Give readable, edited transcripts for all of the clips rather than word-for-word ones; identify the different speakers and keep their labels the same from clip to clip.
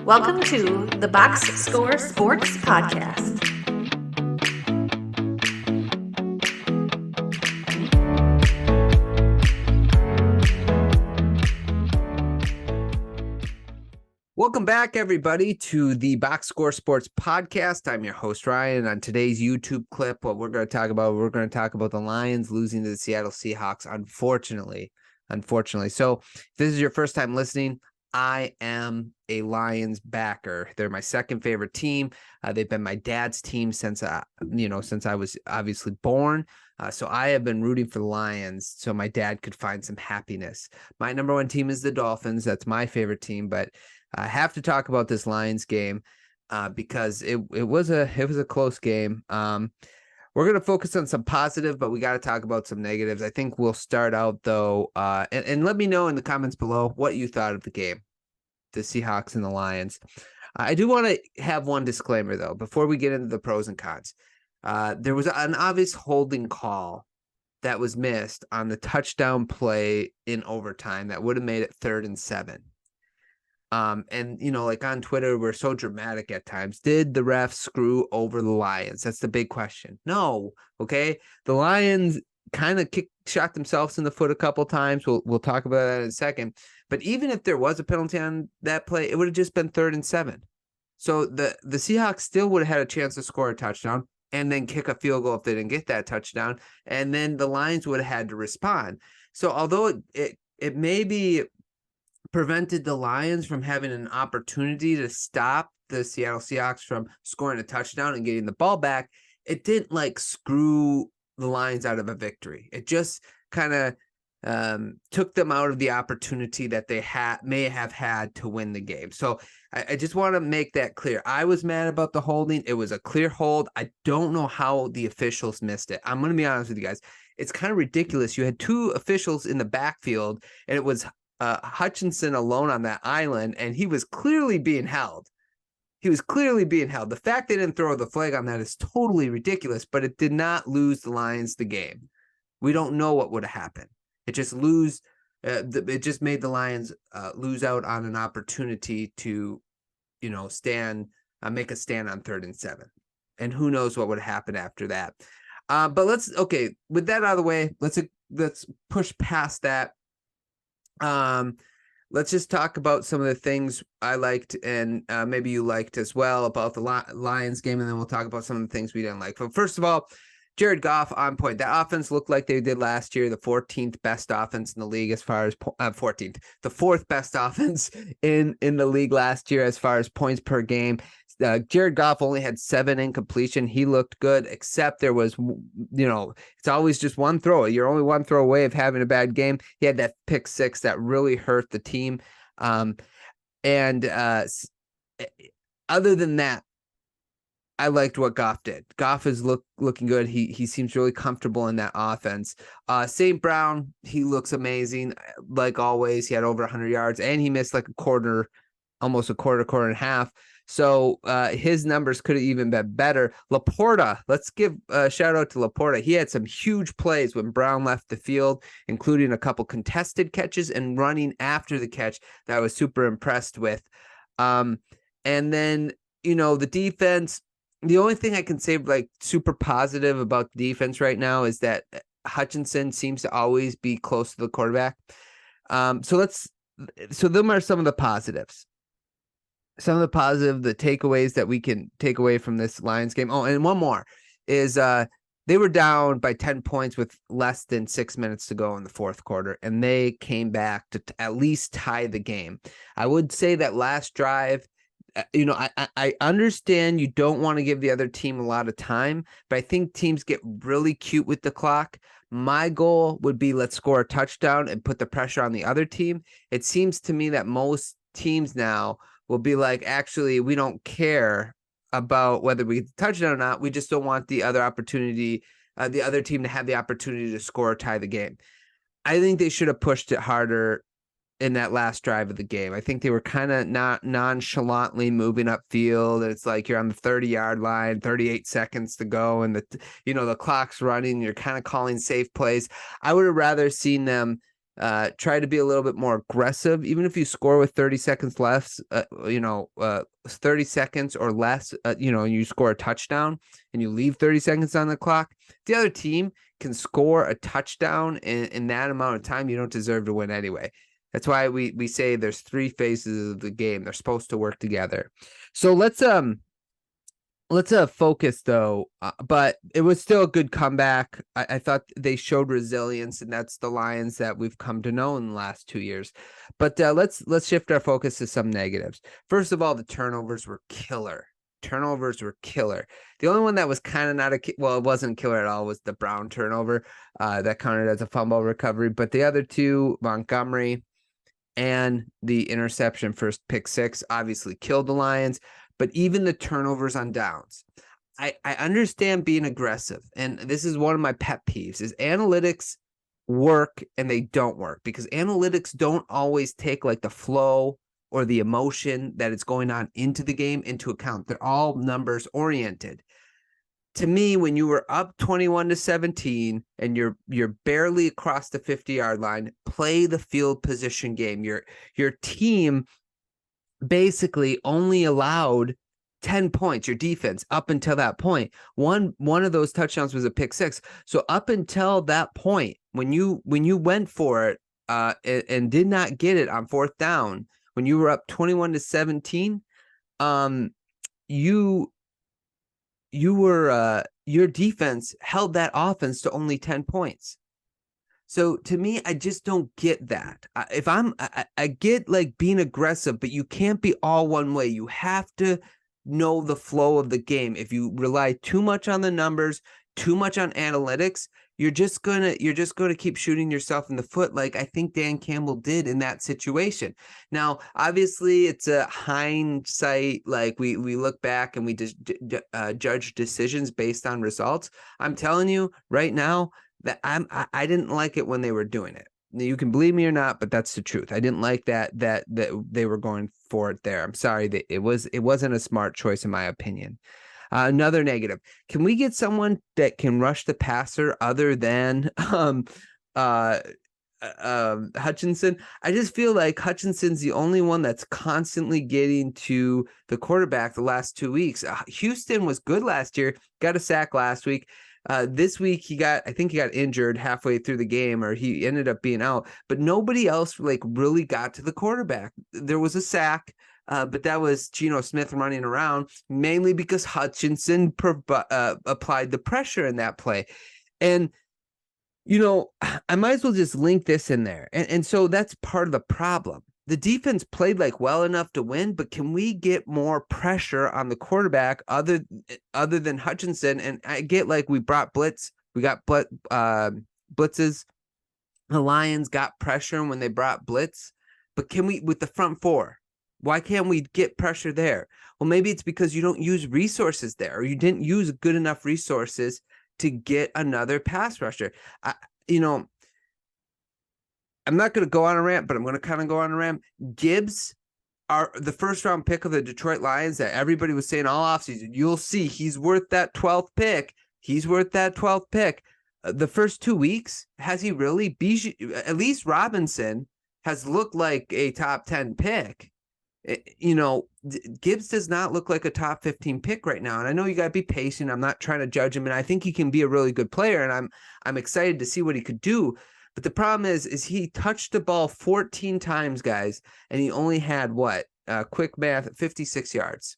Speaker 1: Welcome to the Box Score Sports Podcast.
Speaker 2: Welcome back, everybody, to the Box Score Sports Podcast. I'm your host, Ryan. On today's YouTube clip, what we're going to talk about the Lions losing to the Seattle Seahawks, unfortunately. So if this is your first time listening, I am a Lions backer. They're my second favorite team. They've been my dad's team since I was obviously born. So I have been rooting for the Lions so my dad could find some happiness. My number one team is the Dolphins. That's my favorite team, but I have to talk about this Lions game because it was a close game. We're going to focus on some positive, but we got to talk about some negatives. I think we'll start out, though, and let me know in the comments below what you thought of the game, the Seahawks and the Lions. I do want to have one disclaimer, though, before we get into the pros and cons. There was an obvious holding call that was missed on the touchdown play in overtime that would have made it 3rd and 7. And, like on Twitter, we're so dramatic at times. Did the refs screw over the Lions? That's the big question. No. Okay. The Lions kind of shot themselves in the foot a couple times. We'll talk about that in a second. But even if there was a penalty on that play, it would have just been 3rd and 7. So the Seahawks still would have had a chance to score a touchdown and then kick a field goal if they didn't get that touchdown. And then the Lions would have had to respond. So although it may be prevented the Lions from having an opportunity to stop the Seattle Seahawks from scoring a touchdown and getting the ball back, it didn't screw the Lions out of a victory. It just kind of took them out of the opportunity that they may have had to win the game. So I just want to make that clear. I was mad about the holding. It was a clear hold. I don't know how the officials missed it. I'm going to be honest with you guys. It's kind of ridiculous. You had two officials in the backfield, and it was Hutchinson alone on that island, and he was clearly being held. The fact they didn't throw the flag on that is totally ridiculous, but it did not lose the Lions the game. We don't know what would have happened. It just made the Lions lose out on an opportunity to, make a stand on 3rd and 7. And who knows what would happen after that. But with that out of the way, let's push past that. Let's just talk about some of the things I liked and maybe you liked as well about the Lions game, and then we'll talk about some of the things we didn't like. But first of all, Jared Goff on point. That offense looked like they did last year, the 14th best offense in the league as far as 14th, the 4th best offense in the league last year as far as points per game. Jared Goff only had 7 incompletion. He looked good, except there was, it's always just one throw. You're only one throw away of having a bad game. He had that pick 6 that really hurt the team. And other than that, I liked what Goff did. Goff is looking good. He seems really comfortable in that offense. St. Brown, he looks amazing. Like always, he had over 100 yards, and he missed almost a quarter and a half. So his numbers could have even been better. Laporta, let's give a shout out to Laporta. He had some huge plays when Brown left the field, including a couple contested catches and running after the catch that I was super impressed with. And then, the defense, the only thing I can say super positive about the defense right now is that Hutchinson seems to always be close to the quarterback. So them are some of the positives. The takeaways that we can take away from this Lions game. Oh, and one more is they were down by 10 points with less than 6 minutes to go in the 4th quarter, and they came back to at least tie the game. I would say that last drive, I understand you don't want to give the other team a lot of time, but I think teams get really cute with the clock. My goal would be let's score a touchdown and put the pressure on the other team. It seems to me that most teams now will be like, actually, we don't care about whether we get the touchdown or not. We just don't want the other team to have the opportunity to score or tie the game. I think they should have pushed it harder in that last drive of the game. I think they were kind of not nonchalantly moving upfield. It's like you're on the 30-yard line, 38 seconds to go, and the clock's running. You're kind of calling safe plays. I would have rather seen them Try to be a little bit more aggressive. Even if you score with 30 seconds left, 30 seconds or less, and you score a touchdown and you leave 30 seconds on the clock, the other team can score a touchdown in that amount of time. You don't deserve to win anyway. That's why we say there's 3 phases of the game. They're supposed to work together. So let's focus though, but it was still a good comeback. I thought they showed resilience, and that's the Lions that we've come to know in the last 2 years. But let's shift our focus to some negatives. First of all, the turnovers were killer. The only one that was kind of not it wasn't killer at all, was the Brown turnover that counted as a fumble recovery. But the other 2, Montgomery and the interception first pick 6, obviously killed the Lions. But even the turnovers on downs, I understand being aggressive. And this is one of my pet peeves, is analytics work and they don't work, because analytics don't always take like the flow or the emotion that is going on into the game into account. They're all numbers oriented. To me, when you were up 21-17 and you're barely across the 50-yard line, play the field position game. Your team basically only allowed 10 points, your defense, up until that point. One of those touchdowns was a pick 6. So up until that point, when you went for it and did not get it on 4th down, when you were up 21-17, your defense held that offense to only 10 points. So to me, I just don't get that. I get like being aggressive, but you can't be all one way. You have to know the flow of the game. If you rely too much on the numbers, too much on analytics, you're just gonna keep shooting yourself in the foot, like I think Dan Campbell did in that situation. Now, obviously, it's a hindsight. Like we look back and we just judge decisions based on results. I'm telling you right now that I didn't like it when they were doing it. You can believe me or not, but that's the truth. I didn't like that they were going for it there. I'm sorry that it wasn't a smart choice in my opinion. Another negative. Can we get someone that can rush the passer other than Hutchinson? I just feel like Hutchinson's the only one that's constantly getting to the quarterback the last 2 weeks. Houston was good last year, got a sack last week. This week I think he got injured halfway through the game, or he ended up being out, but nobody else like really got to the quarterback. There was a sack, but that was Geno Smith running around, mainly because Hutchinson applied the pressure in that play. And, I might as well just link this in there. And so that's part of the problem. The defense played like well enough to win, but can we get more pressure on the quarterback other than Hutchinson? And I get like we got blitzes. The Lions got pressure when they brought blitz, but can we, with the front 4, why can't we get pressure there? Well, maybe it's because you don't use resources there, or you didn't use good enough resources to get another pass rusher. I'm not going to go on a rant, but I'm going to kind of go on a rant. Gibbs, are the 1st-round pick of the Detroit Lions that everybody was saying all offseason. You'll see he's worth that 12th pick. The first 2 weeks, has he really? At least Robinson has looked like a top 10 pick. Gibbs does not look like a top 15 pick right now. And I know you got to be patient. I'm not trying to judge him. And I think he can be a really good player. And I'm excited to see what he could do. But the problem is he touched the ball 14 times, guys, and he only had quick math, 56 yards,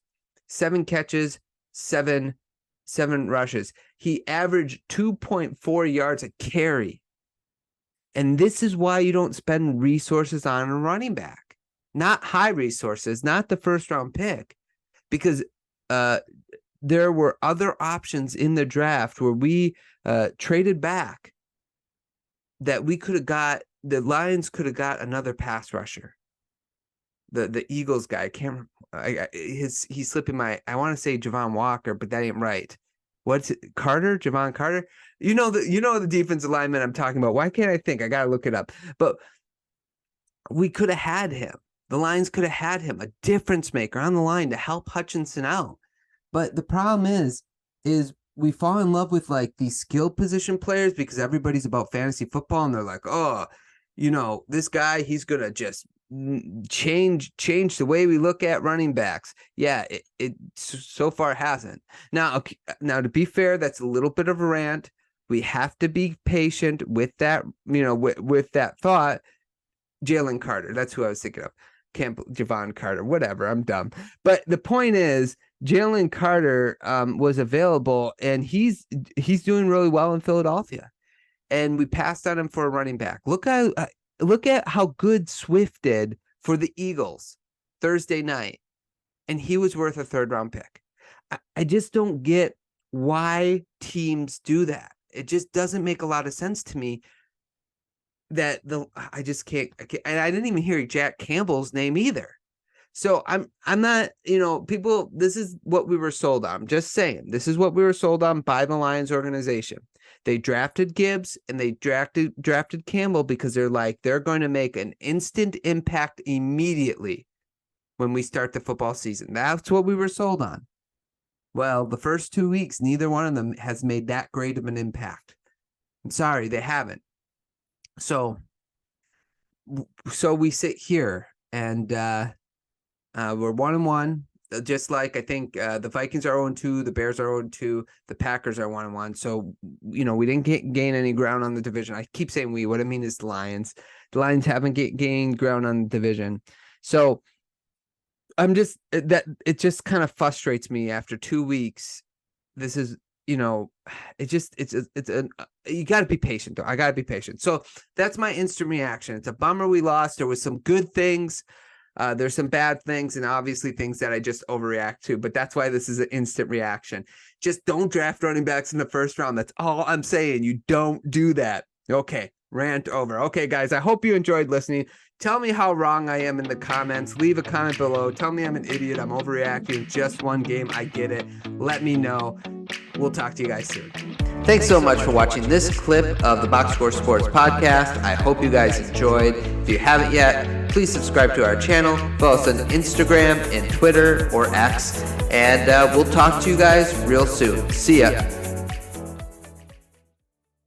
Speaker 2: 7 catches, 7 rushes. He averaged 2.4 yards a carry. And this is why you don't spend resources on a running back, not high resources, not the 1st-round pick, because there were other options in the draft where we traded back that we could have got. The Lions could have got another pass rusher. The Eagles guy, he's slipping I want to say Javon Walker, but that ain't right. What's it? Javon Carter? The defensive lineman I'm talking about. Why can't I think? I got to look it up. But we could have had him. The Lions could have had him, a difference maker on the line to help Hutchinson out. But the problem is we fall in love with like these skill position players because everybody's about fantasy football and they're like, oh, this guy, he's going to just change the way we look at running backs. Yeah, it so far hasn't. Now, to be fair, that's a little bit of a rant. We have to be patient with that, with that thought. Jalen Carter, that's who I was thinking of. Javon Carter, whatever, I'm dumb. But the point is, Jalen Carter was available, and he's doing really well in Philadelphia. And we passed on him for a running back. Look at how good Swift did for the Eagles Thursday night. And he was worth a 3rd-round pick. I just don't get why teams do that. It just doesn't make a lot of sense to me that I can't, and I didn't even hear Jack Campbell's name either. So I'm not, people, this is what we were sold on. I'm just saying, this is what we were sold on by the Lions organization. They drafted Gibbs and they drafted Campbell because they're going to make an instant impact immediately when we start the football season. That's what we were sold on. Well, the first 2 weeks, neither one of them has made that great of an impact. I'm sorry, they haven't. So we sit here and we're 1-1. Just like I think the Vikings are 0-2, the Bears are 0-2, the Packers are 1-1. So, we didn't gain any ground on the division. I keep saying we. What I mean is the Lions. The Lions haven't gained ground on the division. So it just kind of frustrates me after 2 weeks. This is, you got to be patient though. I got to be patient. So that's my instant reaction. It's a bummer we lost. There was some good things. There's some bad things and obviously things that I just overreact to, but that's why this is an instant reaction. Just don't draft running backs in the 1st round. That's all I'm saying. You don't do that. Okay. Rant over. Okay, guys, I hope you enjoyed listening. Tell me how wrong I am in the comments. Leave a comment below. Tell me I'm an idiot. I'm overreacting. Just one game. I get it. Let me know. We'll talk to you guys soon. Thanks so much for watching this clip of the Box Score Sports Podcast. I hope you guys enjoyed. If you haven't yet, please subscribe to our channel. Follow us on Instagram and Twitter or X. And we'll talk to you guys real soon. See ya.